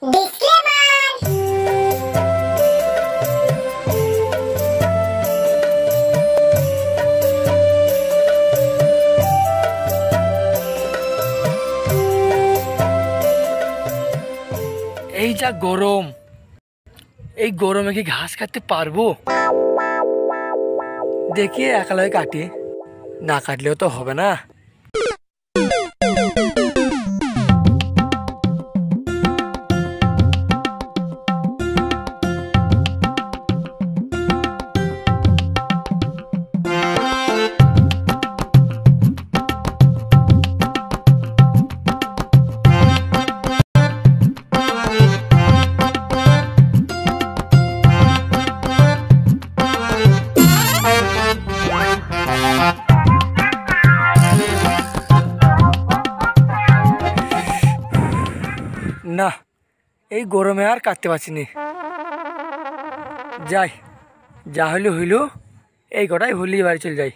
এই যা গরম, এই গরমে কি ঘাস কাটতে পারবো? দেখি একালয় কাটি, না কাটলেও তো হবে না। না, এই গরমে আর কাটতে পারছি নি। যাই, যা হইলো হইলো, এই কটাই হলেই বাড়ি চলে যাই।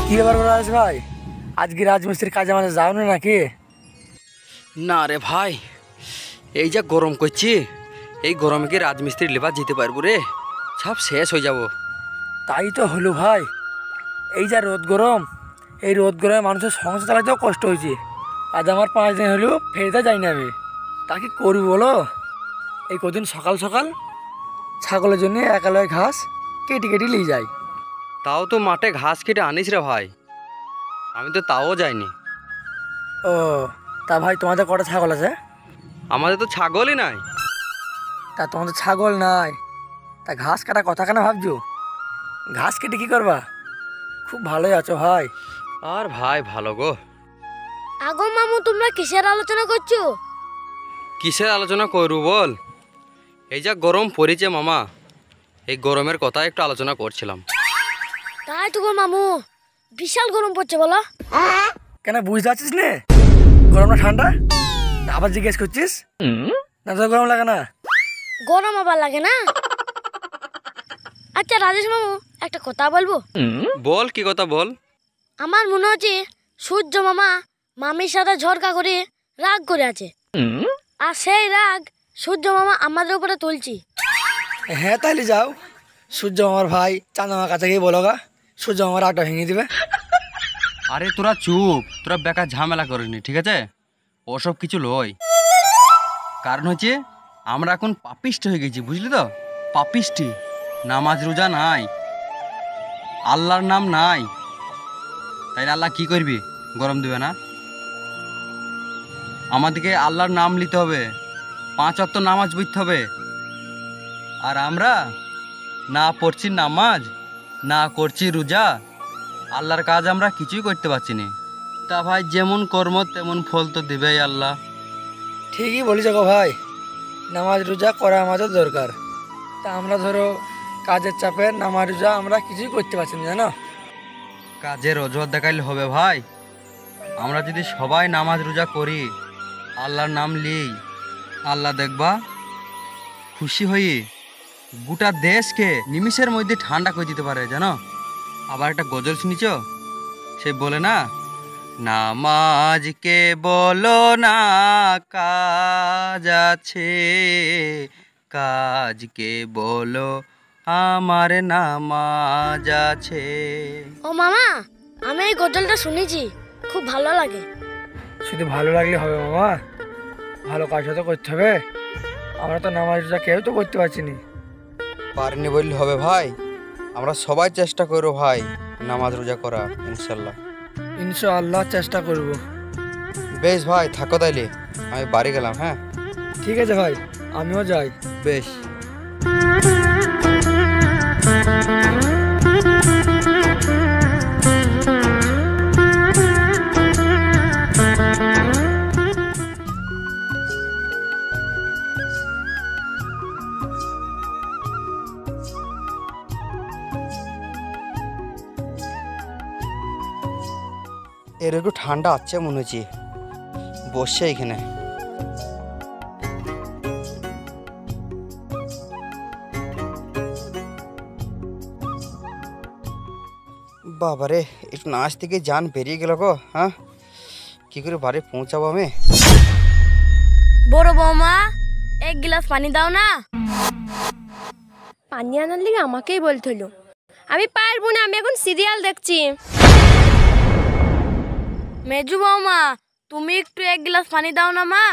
কি ব্যাপার রাজ ভাই, আজকে রাজমিস্ত্রির কাজে আমাদের যাও না নাকি? না রে ভাই, এই যা গরম করছি, এই গরমে কি রাজমিস্ত্রি লেবার যেতে পারবো রে? সব শেষ হয়ে যাব। তাই তো হলো ভাই, এই যা রোদ গরম, এই রোদ গরমে মানুষের সংসার চালাতেও কষ্ট হয়েছে। আজ আমার 5 দিন হলেও ফেরতে যাই না আমি। তা কি করবি বলো? এই কদিন সকাল সকাল ছাগলের জন্য একালয় ঘাস কেটে কেটে নিয়ে যাই। তাও তো মাঠে ঘাস কেটে আনিস রে ভাই, আমি তো তাও যাইনি। ও তা ভাই, তোমাদের কটা ছাগল আছে? আমাদের তো ছাগলই নাই। তা তোমাদের ছাগল নাই, তা ঘাস কাটা কথা কেন ভাবছো? ঘাস কেটে কি করবা? খুব ভালোই আছো ভাই। আর ভাই ভালো গো। আগো মামু, তোমরা কিসের আলোচনা করছো? কিসের আলোচনা করবো বল? এই যা গরম পড়েছে মামা, এই গরমের কথা একটু আলোচনা করছিলাম। তাই তো গো মামু, বিশাল গরম পড়ছে বলো। কেন বুঝতে পারছিস না গরম না ঠান্ডা? আবার জিজ্ঞেস করছিস? না তো গরম লাগে না? গরম আবার লাগে না? আচ্ছা রাজেশ মামু, একটা কথা বলবো? বল, কি কথা বল। আমার মনে হচ্ছে সূর্য মামা মামির সাথে ঝড়কা করে রাগ করে আছে, আর সেই রাগ সূর্য মামা আমাদের উপরে তুলছি। হ্যাঁ তাহলে যাও, সূর্য আমার ভাই চাঁদ আমার কাছে গিয়ে বলো গা, সূর্য আমার রাগটা ভেঙে দিবে। আরে তোরা চুপ, তোরা বেকার ঝামেলা করিনি, ঠিক আছে? ওসব কিছু লয়। কারণ হচ্ছে আমরা এখন পাপিষ্ঠ হয়ে গেছি, বুঝলি তো? পাপিষ্টি, নামাজ রোজা নাই, আল্লাহর নাম নাই, তাই আল্লাহ কি করবি? গরম দিবে না? আমাদেরকে আল্লাহর নাম নিতে হবে, 5 ওয়াক্ত নামাজ পড়তে হবে। আর আমরা না পড়ছি নামাজ, না করছি রোজা, আল্লাহর কাজ আমরা কিছুই করতে পারছি না। তা ভাই, যেমন কর্ম তেমন ফল তো দেবেই আল্লাহ। ঠিকই বলিস গো ভাই, নামাজ রোজা করা আমাদের দরকার। তা আমরা ধরো কাজের চাপে নামাজ রোজা আমরা কিছুই করতে পারছি না, জানো? কাজের অজুহাত দেখাইলে হবে ভাই? আমরা যদি সবাই নামাজ রোজা করি, আল্লাহর নাম লিই, আল্লাহ দেখবা খুশি হয়ে গোটা দেশকে নিমিষের মধ্যে ঠান্ডা করে দিতে পারে, জানো? আবার একটা গজল শুনিছ, সে বলে না, নামাজকে বলো না কাজ আছে, কাজকে বলো আমার নামাজ আছে। ও মামা, আমি এই গজলটা শুনেছি, খুব ভালো লাগে। শুধু ভালো লাগলে হবে মামা? ভালো কাজও তো করতে হবে। আমরা তো নামাজ রোজা কেউ তো করতে পারছি না। পারিনি বললে হবে ভাই? আমরা সবাই চেষ্টা করবো ভাই নামাজ রোজা করা, ইনশাল্লাহ। ইনশাআল্লাহ চেষ্টা করব। বেশ ভাই, থাকো তাইলে, আমি বাড়ি গেলাম। হ্যাঁ ঠিক আছে ভাই, আমিও যাই। বেশ। এর একটু ঠান্ডা আছে মনে হচ্ছে, বসছে এখানে। বাবারে, একটু নাচ থেকে জান বেরিয়ে গেল গো। হ্যাঁ, কি করে বাড়ি পৌঁছাবো আমি? বড় বৌমা, এক গ্লাস পানি দাও না। পানি আনার লিগে আমাকেই বলতে হলো। আমি পারবো না, আমি এখন সিরিয়াল দেখছি। মেজু বৌমা, তুমি একটু এক গ্লাস পানি দাও না মা।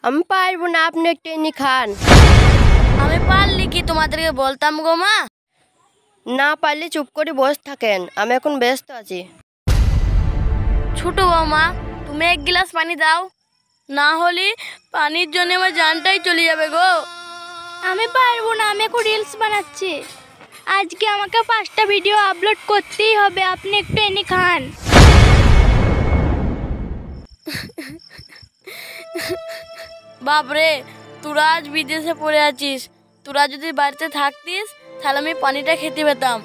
আমি পারবো না, আপনি একটু এনে খান। আমি পারলি কি তোমাদেরকে বলতাম গো মা। না পারলে চুপ করে বসে থাকেন, আমি এখন ব্যস্ত আছি। ছোট বৌমা, তুমি এক গ্লাস পানি দাও, না হলে পানির জন্য আমার জানটাই চলে যাবে গো। আমি পারবো না, আমি এখন রিলস বানাচ্ছি। আজকে আমাকে 5টা ভিডিও আপলোড করতেই হবে, আপনি একটু এনে খান। বাপরে, তোরা আজ বিদেশে পড়ে আছিস। তোরা যদি বাড়িতে থাকতিস তাহলে আমি পানিটা খেতে পেতাম।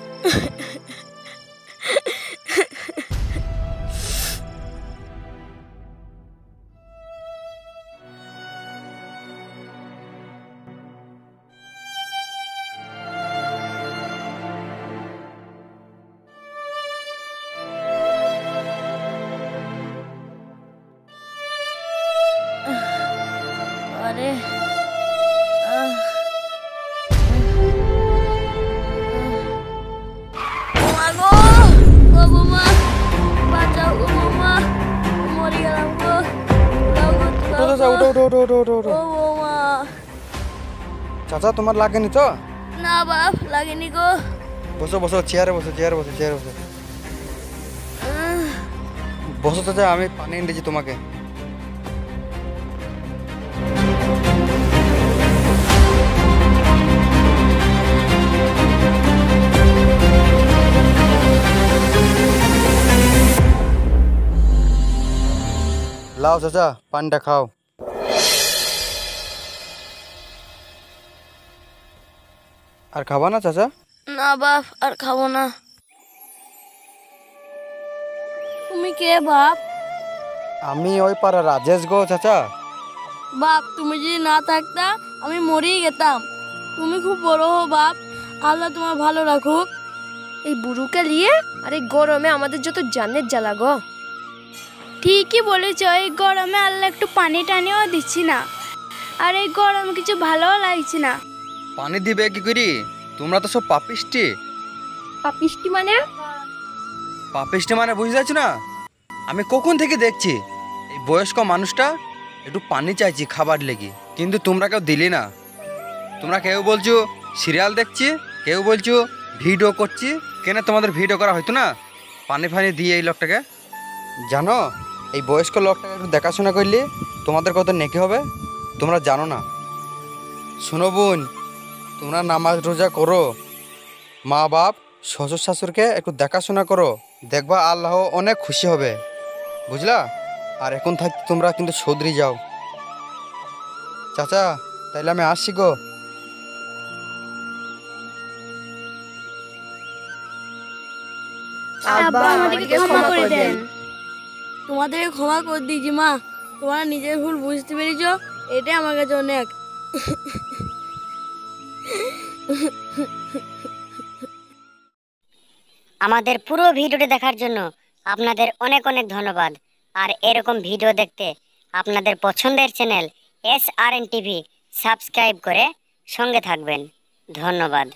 আরে বৌমা গো, ও বৌমা, বাঁচাও গো বৌমা, মরে গেলাম গো। দাও গো, দাও উঠো চাচা, গো। উঠো উঠো উঠো উঠো উঠো। ও বৌমা। চাচা, তোমার লাগেনি তো? না বাপ, লাগেনি গো। বসো বসো, চেয়ারে বসো, চেয়ারে বসো, চেয়ারে বসো। বসো চাচা, আমি পানি এনেছি তোমাকে। লাও চাচা, পানিটা খাও। আর খাবা না চাচা? না বাপ, আর খাবো না। তুমি কে বাপ? আমি ওই পাড়া রাজেশ গো চাচা। বাপ, তুমি যদি না থাকতা আমি মরেই যেতাম। তুমি খুব বড় হো বাপ, আল্লাহ তোমার ভালো রাখুক। এই বুড়ুকে নিয়ে আর এই গরমে আমাদের যত জানের জ্বালা গো। ঠিকই বলেছ, এই গরমে আল্লাহ একটু পানি টানিও দিচ্ছি না, আর এই গরমে কিছু ভালোও লাগছে না। পানি দিবে কি করি? তোমরা তো সব পাপিষ্টি। পাপিষ্টি মানে? পাপিষ্টি মানে বুঝতে পারছো না? আমি কখন থেকে দেখছি এই বয়স্ক মানুষটা একটু পানি চাইছি খাবার লেগে, কিন্তু তোমরা কেউ দিলি না। তোমরা কেউ বলছো সিরিয়াল দেখছি, কেউ বলছো ভিডিও করছি। কেন তোমাদের ভিডিও করা হয়তো না? পানি ফানি দিয়ে এই লোকটাকে, জানো এই বয়স্ক লোকটাকে একটু দেখাশোনা করলে তোমাদের কত নেকি হবে তোমরা জানো না। শোনো বোন, তোমরা নামাজ রোজা করো, মা বাপ শ্বশুর শাশুড়কে একটু দেখাশোনা করো, দেখবা আল্লাহ অনেক খুশি হবে, বুঝলা? আর এখন থাকি তোমরা কিন্তু সদরি যাও। চাচা, তাইলে আমি আসছি গো। আব্বা আমাদেরকে ক্ষমা করে দেন। তোমাদেরকে ক্ষমা করে দিয়েছি মা, তোমরা নিজের ভুল বুঝতে পেরেছো, এটাই আমার কাছে অনেক। আমাদের পুরো ভিডিওটি দেখার জন্য আপনাদের অনেক অনেক ধন্যবাদ। আর এরকম ভিডিও দেখতে আপনাদের পছন্দের চ্যানেল SRN TV সাবস্ক্রাইব করে সঙ্গে থাকবেন। ধন্যবাদ।